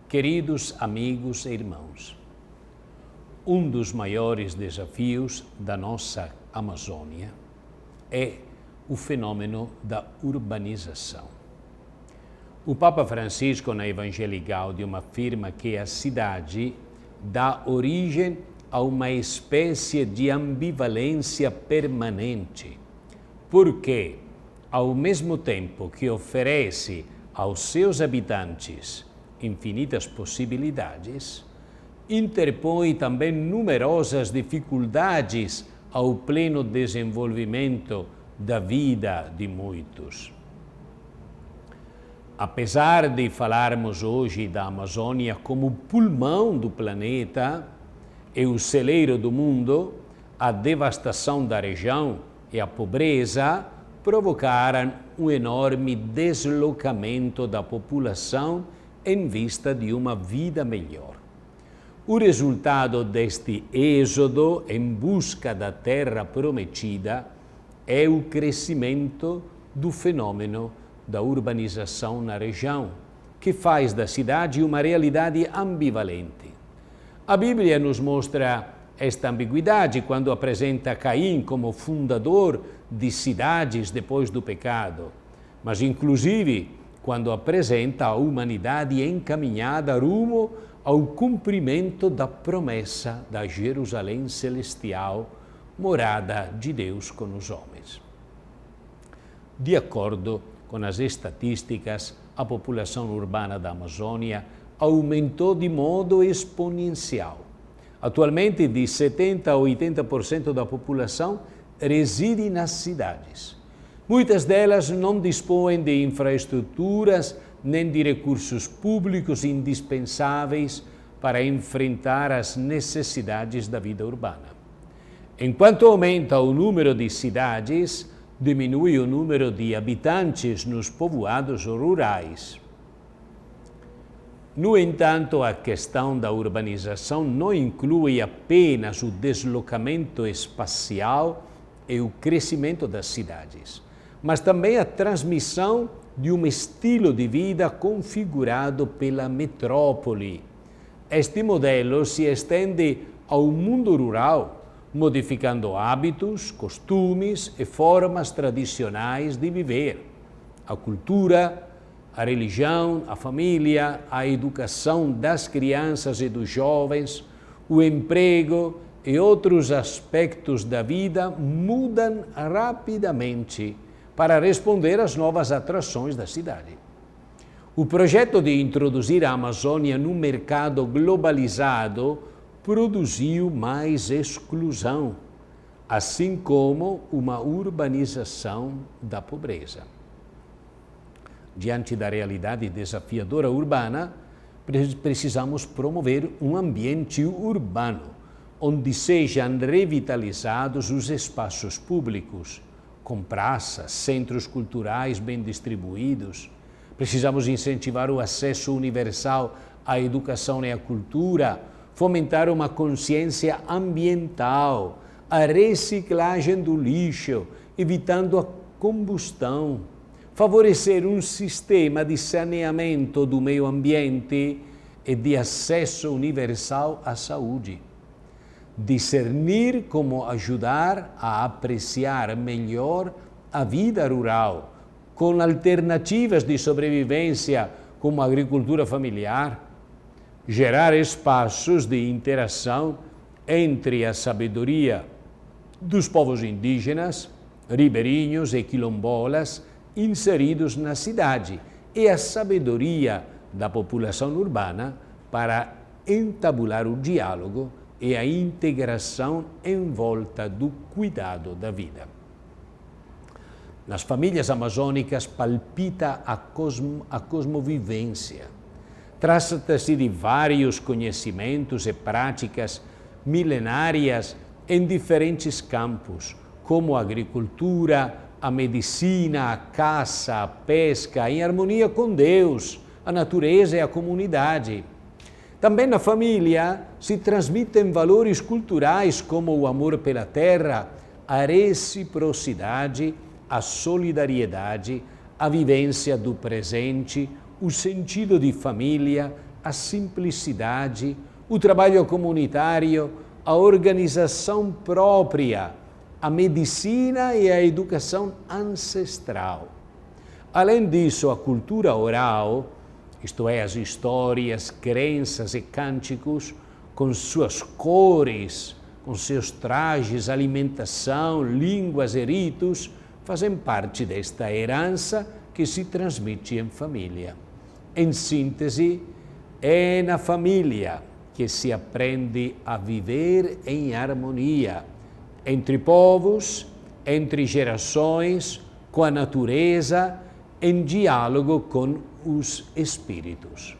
Queridos amigos e irmãos, um dos maiores desafios da nossa Amazônia é o fenômeno da urbanização. O Papa Francisco, na Evangelii Gaudium, afirma que a cidade dá origem a uma espécie de ambivalência permanente, porque, ao mesmo tempo que oferece aos seus habitantes infinitas possibilidades, interpõe também numerosas dificuldades ao pleno desenvolvimento da vida de muitos. Apesar de falarmos hoje da Amazônia como pulmão do planeta e o celeiro do mundo, a devastação da região e a pobreza provocaram um enorme deslocamento da população em vista de uma vida melhor. O resultado deste êxodo em busca da terra prometida é o crescimento do fenômeno da urbanização na região, que faz da cidade uma realidade ambivalente. A Bíblia nos mostra esta ambiguidade quando apresenta Caim como fundador de cidades depois do pecado, mas inclusive quando apresenta a humanidade encaminhada rumo ao cumprimento da promessa da Jerusalém celestial, morada de Deus com os homens. De acordo com as estatísticas, a população urbana da Amazônia aumentou de modo exponencial. Atualmente, de 70% a 80% da população reside nas cidades. Muitas delas não dispõem de infraestruturas nem de recursos públicos indispensáveis para enfrentar as necessidades da vida urbana. Enquanto aumenta o número de cidades, diminui o número de habitantes nos povoados rurais. No entanto, a questão da urbanização não inclui apenas o deslocamento espacial e o crescimento das cidades, mas também a transmissão de um estilo de vida configurado pela metrópole. Este modelo se estende ao mundo rural, modificando hábitos, costumes e formas tradicionais de viver. A cultura, a religião, a família, a educação das crianças e dos jovens, o emprego e outros aspectos da vida mudam rapidamente para responder às novas atrações da cidade. O projeto de introduzir a Amazônia no mercado globalizado produziu mais exclusão, assim como uma urbanização da pobreza. Diante da realidade desafiadora urbana, precisamos promover um ambiente urbano, onde sejam revitalizados os espaços públicos, com praças, centros culturais bem distribuídos. Precisamos incentivar o acesso universal à educação e à cultura, fomentar uma consciência ambiental, a reciclagem do lixo, evitando a combustão, favorecer um sistema de saneamento do meio ambiente e de acesso universal à saúde. Discernir como ajudar a apreciar melhor a vida rural, com alternativas de sobrevivência como a agricultura familiar, gerar espaços de interação entre a sabedoria dos povos indígenas, ribeirinhos e quilombolas inseridos na cidade e a sabedoria da população urbana para entabular o diálogo e a integração em volta do cuidado da vida. Nas famílias amazônicas palpita a cosmovivência. Trata-se de vários conhecimentos e práticas milenárias em diferentes campos, como a agricultura, a medicina, a caça, a pesca, em harmonia com Deus, a natureza e a comunidade. Também na família se transmitem valores culturais como o amor pela terra, a reciprocidade, a solidariedade, a vivência do presente, o sentido de família a simplicidade, o trabalho comunitário, a organização própria, a medicina e a educação ancestral. Além disso, a cultura oral, isto é, as histórias, crenças e cânticos, com suas cores, com seus trajes, alimentação, línguas e ritos, fazem parte desta herança que se transmite em família. Em síntese, é na família que se aprende a viver em harmonia, entre povos, entre gerações, com a natureza, em diálogo com os espíritos.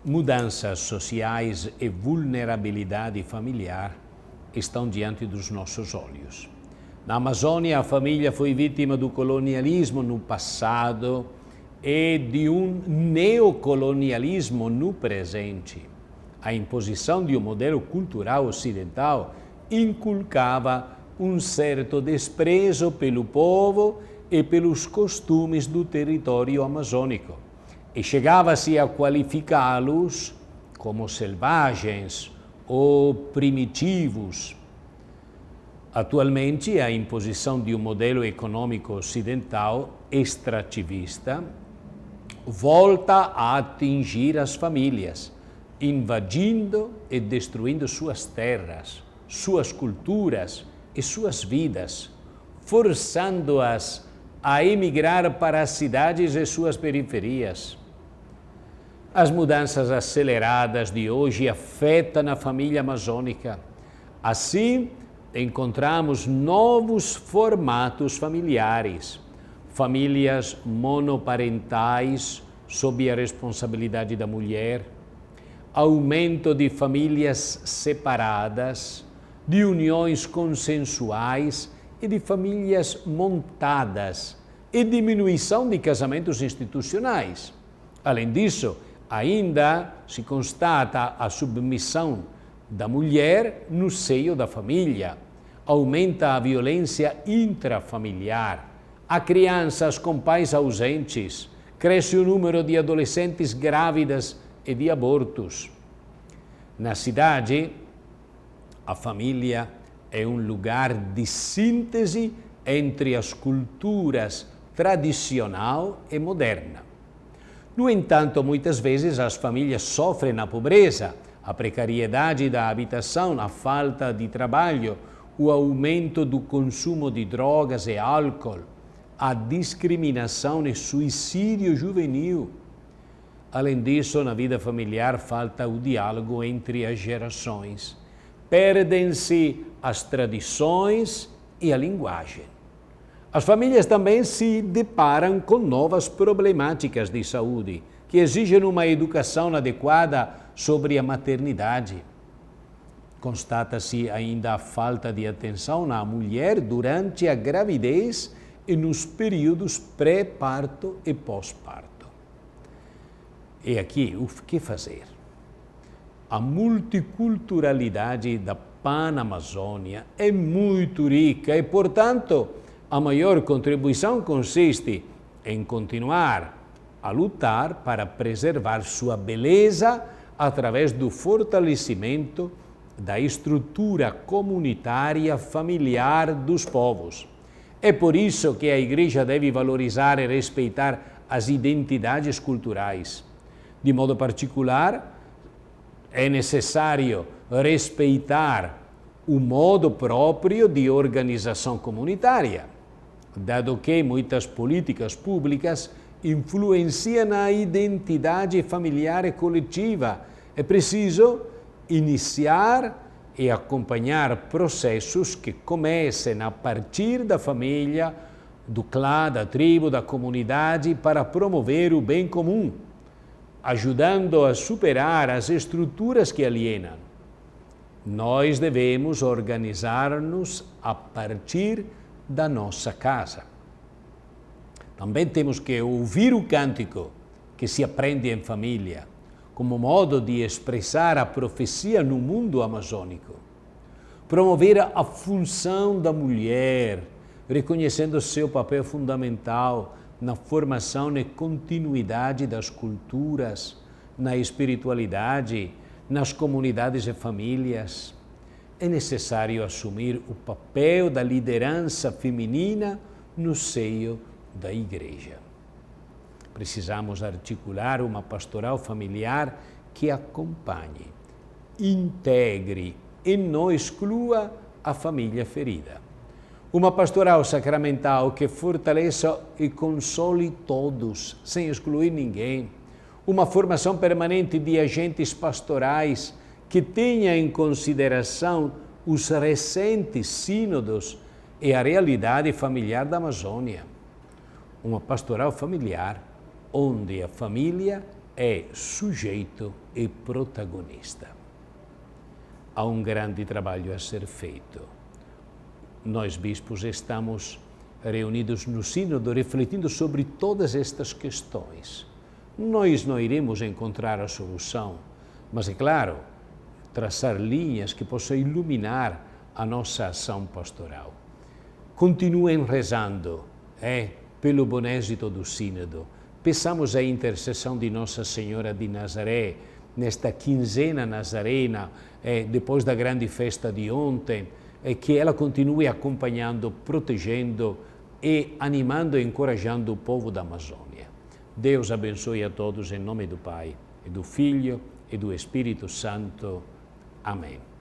Mudanças sociais e vulnerabilidade familiar estão diante dos nossos olhos. Na Amazônia, a família foi vítima do colonialismo no passado e de um neocolonialismo no presente. A imposição de um modelo cultural ocidental inculcava um certo desprezo pelo povo e pelos costumes do território amazônico, e chegava-se a qualificá-los como selvagens ou primitivos. Atualmente, a imposição de um modelo econômico ocidental extrativista volta a atingir as famílias, invadindo e destruindo suas terras, suas culturas e suas vidas, forçando-as a emigrar para as cidades e suas periferias. As mudanças aceleradas de hoje afetam a família amazônica. Assim, encontramos novos formatos familiares, famílias monoparentais sob a responsabilidade da mulher, aumento de famílias separadas, de uniões consensuais e de famílias montadas e diminuição de casamentos institucionais. Além disso, ainda se constata a submissão da mulher no seio da família, aumenta a violência intrafamiliar, há crianças com pais ausentes, cresce o número de adolescentes grávidas e de abortos. Na cidade, a família é um lugar de síntese entre as culturas tradicional e moderna. No entanto, muitas vezes as famílias sofrem a pobreza, a precariedade da habitação, a falta de trabalho, o aumento do consumo de drogas e álcool, a discriminação e suicídio juvenil. Além disso, na vida familiar falta o diálogo entre as gerações. Perdem-se as tradições e a linguagem. As famílias também se deparam com novas problemáticas de saúde, que exigem uma educação adequada sobre a maternidade. Constata-se ainda a falta de atenção na mulher durante a gravidez e nos períodos pré-parto e pós-parto. E aqui, o que fazer? A multiculturalidade da Panamazônia é muito rica e, portanto, a maior contribuição consiste em continuar a lutar para preservar sua beleza através do fortalecimento da estrutura comunitária familiar dos povos. É por isso que a Igreja deve valorizar e respeitar as identidades culturais. De modo particular, é necessário respeitar o modo próprio de organização comunitária, dado que muitas políticas públicas influenciam a identidade familiar e coletiva. É preciso iniciar e acompanhar processos que comecem a partir da família, do clã, da tribo, da comunidade, para promover o bem comum, ajudando a superar as estruturas que alienam. Nós devemos organizar-nos a partir da nossa casa. Também temos que ouvir o cântico que se aprende em família, como modo de expressar a profecia no mundo amazônico. Promover a função da mulher, reconhecendo seu papel fundamental na formação e continuidade das culturas, na espiritualidade, nas comunidades e famílias. É necessário assumir o papel da liderança feminina no seio da igreja. Precisamos articular uma pastoral familiar que acompanhe, integre e não exclua a família ferida. Uma pastoral sacramental que fortaleça e console todos, sem excluir ninguém. Uma formação permanente de agentes pastorais que tenha em consideração os recentes sínodos e a realidade familiar da Amazônia. Uma pastoral familiar onde a família é sujeito e protagonista. Há um grande trabalho a ser feito. Nós, bispos, estamos reunidos no sínodo refletindo sobre todas estas questões. Nós não iremos encontrar a solução, mas, é claro, traçar linhas que possam iluminar a nossa ação pastoral. Continuem rezando, pelo bom êxito do sínodo. Peçamos a intercessão de Nossa Senhora de Nazaré, nesta quinzena nazarena, depois da grande festa de ontem, que ela continue acompanhando, protegendo e animando e encorajando o povo da Amazônia. Deus abençoe a todos em nome do Pai, e do Filho e do Espírito Santo. Amém.